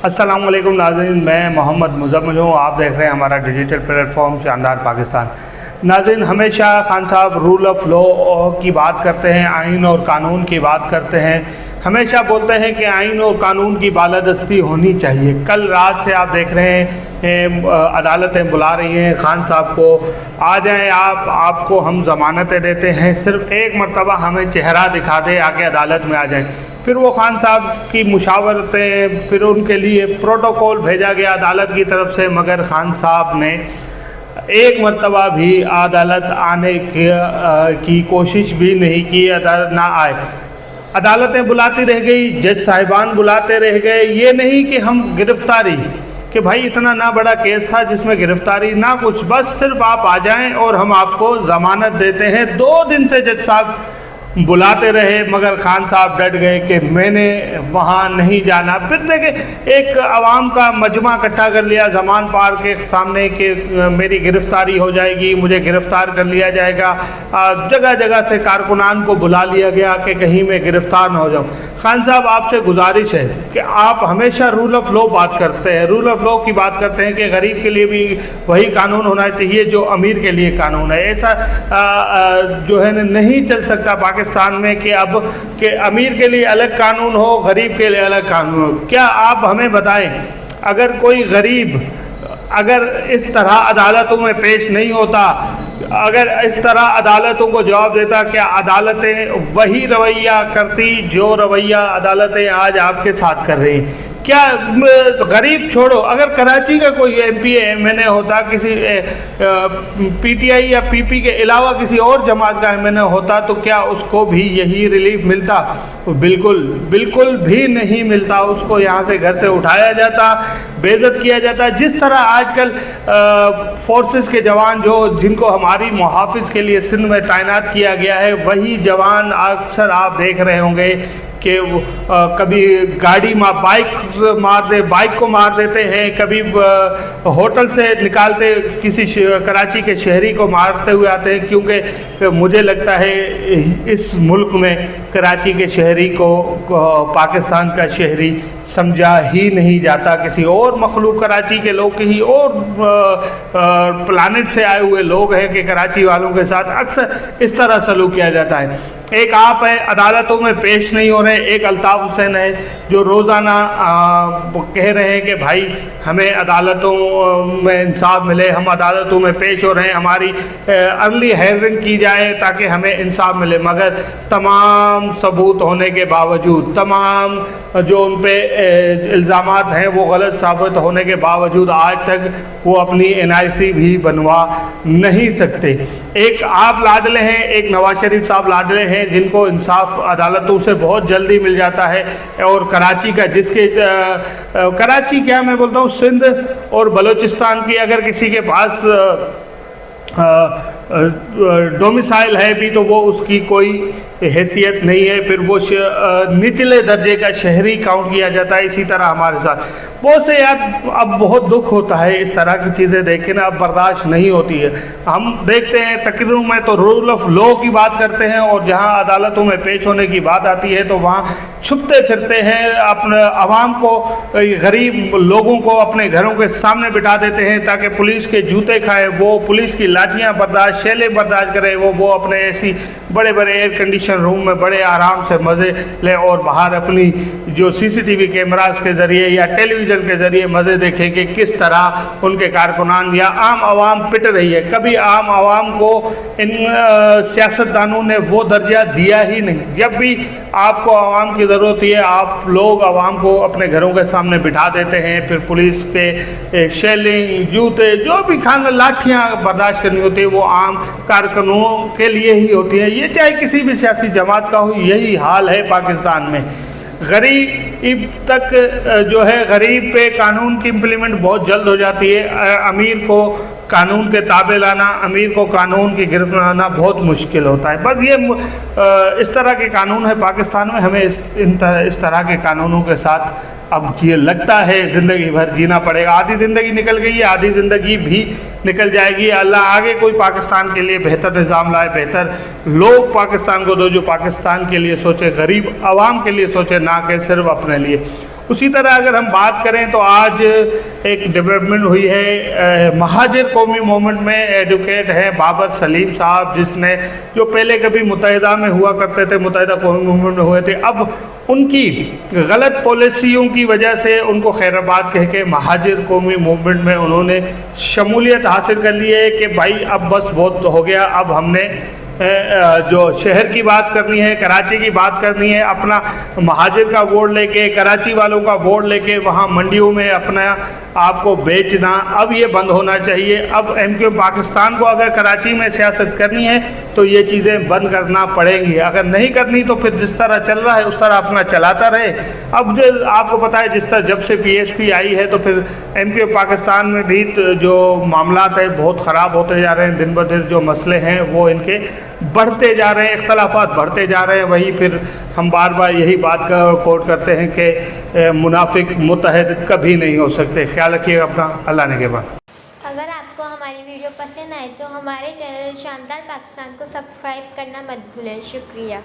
अस्सलाम वालेकुम नाज़रीन, मैं मोहम्मद मुज़म्मिल हूँ। आप देख रहे हैं हमारा डिजिटल प्लेटफॉर्म शानदार पाकिस्तान। नाज़रीन, हमेशा खान साहब रूल ऑफ़ लॉ की बात करते हैं, आइन और कानून की बात करते हैं। हमेशा बोलते हैं कि आइन और कानून की बालादस्ती होनी चाहिए। कल रात से आप देख रहे हैं अदालतें बुला रही हैं खान साहब को, आ जाएं आपको हम ज़मानतें देते हैं, सिर्फ़ एक मरतबा हमें चेहरा दिखा दे, आके अदालत में आ जाएं। फिर वो खान साहब की मुशावरतें, फिर उनके लिए प्रोटोकॉल भेजा गया अदालत की तरफ से, मगर खान साहब ने एक मरतबा भी अदालत आने की कोशिश भी नहीं की, अदालत ना आए। अदालतें बुलाती रह गई, जज साहिबान बुलाते रह गए। ये नहीं कि हम गिरफ्तारी, कि भाई इतना ना बड़ा केस था जिसमें गिरफ्तारी ना कुछ, बस सिर्फ आप आ जाएं और हम आपको ज़मानत देते हैं। 2 दिन से जज साहब बुलाते रहे, मगर खान साहब डट गए कि मैंने वहाँ नहीं जाना। फिर देखें, एक आवाम का मजमा इकट्ठा कर लिया ज़मान पार्क के सामने कि मेरी गिरफ़्तारी हो जाएगी, मुझे गिरफ़्तार कर लिया जाएगा। जगह जगह से कारकुनान को बुला लिया गया कि कहीं मैं गिरफ़्तार ना हो जाऊँ। खान साहब, आपसे गुजारिश है कि आप हमेशा रूल ऑफ़ लॉ बात करते हैं, रूल ऑफ़ लॉ की बात करते हैं कि गरीब के लिए भी वही कानून होना चाहिए जो अमीर के लिए कानून है। ऐसा जो है नहीं चल सकता पाकिस्तान में कि अब कि अमीर के लिए अलग कानून हो, गरीब के लिए अलग कानून हो। क्या आप हमें बताएं, अगर कोई गरीब अगर इस तरह अदालतों में पेश नहीं होता, अगर इस तरह अदालतों को जवाब देता, क्या अदालतें वही रवैया करती जो रवैया अदालतें आज आपके साथ कर रही हैं? क्या गरीब छोड़ो, अगर कराची का कोई MP MNA होता, किसी PTI या PP के अलावा किसी और जमात का MNA होता, तो क्या उसको भी यही रिलीफ मिलता? बिल्कुल भी नहीं मिलता। उसको यहाँ से घर से उठाया जाता, बेइज्जत किया जाता। जिस तरह आजकल फोर्सेस के जवान जिनको हमारी मुहाफ़िज़ के लिए सिंध में तैनात किया गया है, वही जवान अक्सर आप देख रहे होंगे कि कभी गाड़ी बाइक को मार देते हैं, कभी होटल से निकालते किसी कराची के शहरी को मारते हुए आते हैं। क्योंकि मुझे लगता है इस मुल्क में कराची के शहरी को पाकिस्तान का शहरी समझा ही नहीं जाता। किसी और मखलूक, कराची के लोग किसी और प्लानिट से आए हुए लोग हैं कि कराची वालों के साथ अक्सर इस तरह सलूक किया जाता है। एक आप है, अदालतों में पेश नहीं हो रहे। एक अल्ताफ़ हुसैन है जो रोज़ाना कह रहे हैं कि भाई हमें अदालतों में इंसाफ मिले, हम अदालतों में पेश हो रहे हैं, हमारी अर्ली हायरिंग की जाए ताकि हमें इंसाफ मिले। मगर तमाम सबूत होने के बावजूद, तमाम जो उन पे इल्ज़ामात हैं वो गलत साबित होने के बावजूद आज तक वो अपनी NIC भी बनवा नहीं सकते। एक आप लाडले हैं, एक नवाज शरीफ साहब लाडले हैं जिनको इंसाफ अदालतों से बहुत जल्दी मिल जाता है। और कराची का कराची क्या मैं बोलता हूँ, सिंध और बलूचिस्तान की अगर किसी के पास डोमिसाइल है भी तो वो उसकी कोई हैसियत नहीं है, फिर वो निचले दर्जे का शहरी काउंट किया जाता है। इसी तरह हमारे साथ बहुत से यार, अब बहुत दुख होता है इस तरह की चीज़ें देख के ना, अब बर्दाश्त नहीं होती है। हम देखते हैं तकरीरों में तो रूल ऑफ़ लॉ की बात करते हैं, और जहां अदालतों में पेश होने की बात आती है तो वहां छुपते फिरते हैं, अपने आवाम को, गरीब लोगों को अपने घरों के सामने बिठा देते हैं ताकि पुलिस के जूते खाए, वो पुलिस की लाठियाँ बर्दाश्त, शेलें बर्दाश्त करें, वो अपने ऐसी बड़े बड़े एयर कंडीशन रूम में बड़े आराम से मज़े लें, और बाहर अपनी जो CCTV कैमरास के ज़रिए या टेलीविज़न के ज़रिए मज़े देखें कि किस तरह उनके कारकुनान या आम आवाम पिट रही है। कभी आम आवाम को इन सियासतदानों ने वो दर्जा दिया ही नहीं। जब भी आपको आवाम की ज़रूरत होती है, आप लोग आवाम को अपने घरों के सामने बिठा देते हैं, फिर पुलिस के शेलिंग, जूते, जो भी खाना, लाठियाँ बर्दाश्त करनी होती है वो आम कारकुनों के लिए ही होती है। ये चाहे किसी भी सियासी जमात का हो, यही हाल है पाकिस्तान में। गरीब तक जो है, गरीब पे कानून की इम्प्लीमेंट बहुत जल्द हो जाती है। अमीर को कानून के ताबे लाना, अमीर को कानून की गिरफ्त में लाना बहुत मुश्किल होता है। बस ये इस तरह के कानून है पाकिस्तान में। हमें इस तरह के कानूनों के साथ अब ये लगता है ज़िंदगी भर जीना पड़ेगा। आधी ज़िंदगी निकल गई है, आधी ज़िंदगी भी निकल जाएगी। अल्लाह आगे कोई पाकिस्तान के लिए बेहतर निज़ाम लाए, बेहतर लोग पाकिस्तान को दो जो पाकिस्तान के लिए सोचे, गरीब आवाम के लिए सोचे, ना कि सिर्फ अपने लिए। उसी तरह अगर हम बात करें तो आज एक डेवलपमेंट हुई है महाजिर कौमी मूवमेंट में। एडवोकेट हैं बाबर सलीम साहब, जिसने जो पहले कभी मुत्तहिदा में हुआ करते थे, मुत्तहिदा कौमी मूवमेंट में हुए थे, अब उनकी गलत पॉलिसियों की वजह से उनको खैराबाद कह के महाजिर कौमी मूवमेंट में उन्होंने शमूलियत हासिल कर ली है कि भाई अब बस बहुत हो गया, अब हमने जो शहर की बात करनी है, कराची की बात करनी है, अपना महाजिर का वोट लेके, कराची वालों का वोट लेके वहाँ मंडियों में अपना आपको बेचना, अब ये बंद होना चाहिए। अब एमक्यू पाकिस्तान को अगर कराची में सियासत करनी है तो ये चीज़ें बंद करना पड़ेंगी, अगर नहीं करनी तो फिर जिस तरह चल रहा है उस तरह अपना चलाता रहे। अब जो आपको पता है जिस तरह जब से PSP आई है तो फिर एमक्यू पाकिस्तान में भी जो मामलात है बहुत ख़राब होते जा रहे हैं, दिन ब दिन जो मसले हैं वो इनके बढ़ते जा रहे हैं, इख्तलाफात बढ़ते जा रहे हैं। वही फिर हम बार बार यही बात का कोट करते हैं कि मुनाफिक मुत्तहद कभी नहीं हो सकते। ख्याल रखिएगा अपना, अल्लाह ने के बाद। अगर आपको हमारी वीडियो पसंद आए तो हमारे चैनल शानदार पाकिस्तान को सब्सक्राइब करना मत भूलें। शुक्रिया।